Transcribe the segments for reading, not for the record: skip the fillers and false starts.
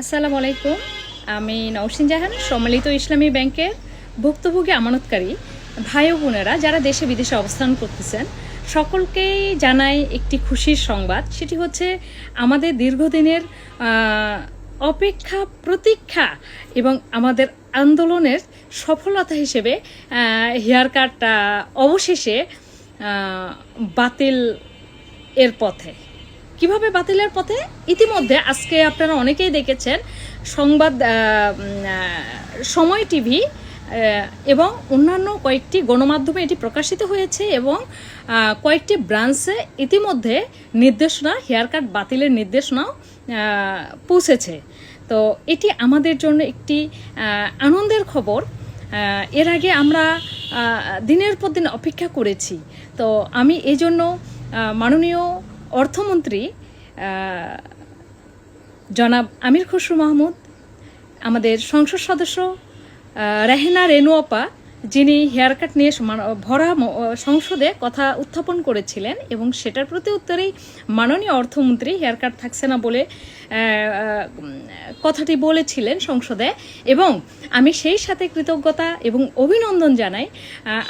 আসসালামু আলাইকুম। আমি নওশিন জাহান, সম্মিলিত ইসলামী ব্যাংকের ভুক্তভোগী আমানতকারী ভাই ও বোনেরা যারা দেশে বিদেশে অবস্থান করতেছেন সকলকেই জানাই একটি খুশির সংবাদ। সেটি হচ্ছে আমাদের দীর্ঘদিনের অপেক্ষা প্রতীক্ষা এবং আমাদের আন্দোলনের সফলতা হিসেবে হেয়ার কাট অবশেষে বাতিল এর পথে। কিভাবে বাতিলের পথে? ইতিমধ্যে আজকে আপনারা অনেকেই দেখেছেন সংবাদ, সময় টিভি এবং অন্যান্য কয়েকটি গণমাধ্যমে এটি প্রকাশিত হয়েছে এবং কয়েকটি ব্রাঞ্চে ইতিমধ্যে নির্দেশনা, হেয়ার কাট বাতিলের নির্দেশনাও পৌঁছেছে। তো এটি আমাদের জন্য একটি আনন্দের খবর। এর আগে আমরা দিনের পর দিন অপেক্ষা করেছি। তো আমি এই জন্য মাননীয় অর্থমন্ত্রী জনাব আমির খসরু মাহমুদ, আমাদের সংসদ সদস্য রেহেনা রেনু আপা, যিনি হেয়ার কাট নিয়ে ভরা সংসদে কথা উত্থাপন করেছিলেন এবং সেটার প্রতি উত্তরেই মাননীয় অর্থমন্ত্রী হেয়ার কাট থাকছে না বলে কথাটি বলেছিলেন সংসদে। এবং আমি সেই সাথে কৃতজ্ঞতা এবং অভিনন্দন জানাই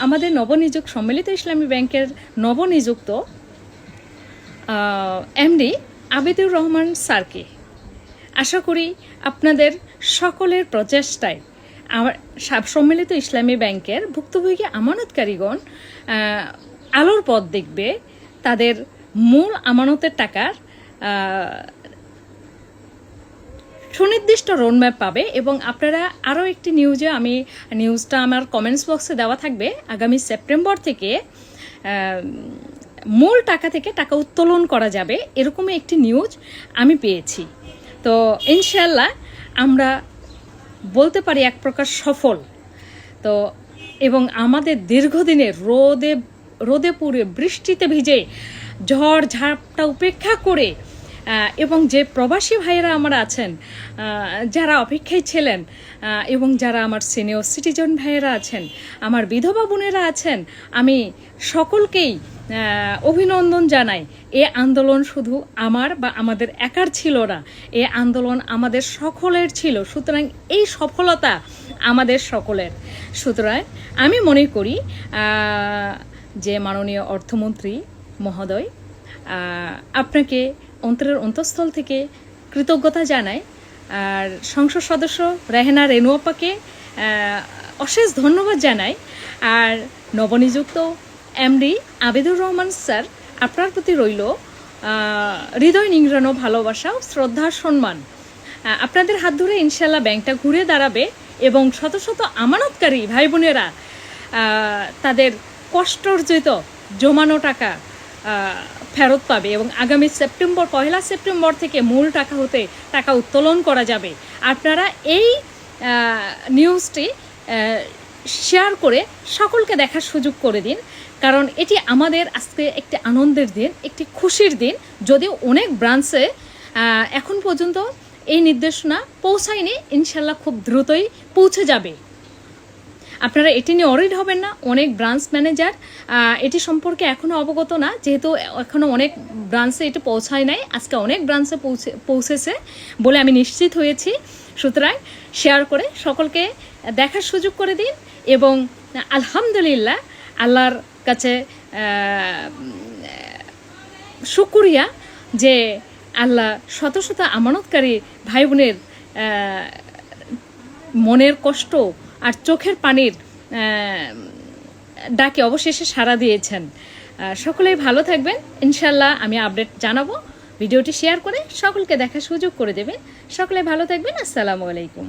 আমাদের নবনিযুক্ত সম্মিলিত ইসলামী ব্যাংকের নবনিযুক্ত এমডি আবিদুর রহমান স্যারকে। আশা করি আপনাদের সকলের প্রচেষ্টায় আমার সম্মিলিত ইসলামী ব্যাংকের ভুক্তভোগী আমানতকারীগণ আলোর পথ দেখবে, তাদের মূল আমানতের টাকার সুনির্দিষ্ট রোডম্যাপ পাবে। এবং আপনারা আরও একটি নিউজে, নিউজটা আমার কমেন্টস বক্সে দেওয়া থাকবে, আগামী সেপ্টেম্বর থেকে মূল টাকা থেকে টাকা উত্তোলন করা যাবে, এরকমই একটি নিউজ আমি পেয়েছি। তো ইনশাল্লাহ আমরা বলতে পারি এক প্রকার সফল। তো এবং আমাদের দীর্ঘদিনের রোদে পুড়ে বৃষ্টিতে ভিজে ঝড় ঝাপটা উপেক্ষা করে এবং যে প্রবাসী ভাইয়েরা আমরা আছেন, যারা অপেক্ষায় ছিলেন, এবং যারা আমার সিনিয়র সিটিজেন ভাইয়েরা আছেন, আমার বিধবা বোনেরা আছেন, আমি সকলকেই অভিনন্দন জানাই। এ আন্দোলন শুধু আমার বা আমাদের একার ছিল না, এ আন্দোলন আমাদের সকলের ছিল। সুতরাং এই সফলতা আমাদের সকলের। সুতরাং আমি মনে করি যে মাননীয় অর্থমন্ত্রী মহোদয়, আপনাকে অন্তরের অন্তঃস্থল থেকে কৃতজ্ঞতা জানাই। আর সংসদ সদস্য রেহেনা রেনু আপাকে অশেষ ধন্যবাদ জানাই। আর নবনিযুক্ত এমডি আবিদুর রহমান স্যার, আপনার প্রতি রইল হৃদয় নিংড়ানো ভালোবাসা, শ্রদ্ধা, সম্মান। আপনাদের হাত ধরে ইনশাল্লাহ ব্যাংকটা ঘুরে দাঁড়াবে এবং শত শত আমানতকারী ভাই বোনেরা তাদের কষ্টার্জিত জমানো টাকা ফেরত পাবে এবং আগামী পয়লা সেপ্টেম্বর থেকে মূল টাকা হতে টাকা উত্তোলন করা যাবে। আপনারা এই নিউজটি শেয়ার করে সকলকে দেখার সুযোগ করে দিন, কারণ এটি আমাদের আজকে একটি আনন্দের দিন, একটি খুশির দিন। যদিও অনেক ব্রাঞ্চে এখন পর্যন্ত এই নির্দেশনা পৌঁছায়নি, ইনশাল্লাহ খুব দ্রুতই পৌঁছে যাবে। আপনারা এটি নিয়ে অরিড হবেন না। অনেক ব্রাঞ্চ ম্যানেজার এটি সম্পর্কে এখনও অবগত না, যেহেতু এখনও অনেক ব্রাঞ্চে এটি পৌঁছায় নাই। আজকে অনেক ব্রাঞ্চে পৌঁছেছে বলে আমি নিশ্চিত হয়েছি। সুতরাং শেয়ার করে সকলকে দেখার সুযোগ করে দিন এবং আলহামদুলিল্লাহ, আল্লাহর কাছে শুকরিয়া যে আল্লাহ শত শত আমানতকারী ভাই বোনের মনের কষ্ট আর চোখের পানির ডাকে অবশেষে সাড়া দিয়েছেন। সকলেই ভালো থাকবেন, ইনশাল্লাহ আমি আপডেট জানাবো। ভিডিওটি শেয়ার করে সকলকে দেখার সুযোগ করে দেবেন। সকলে ভালো থাকবেন। আসসালামু আলাইকুম।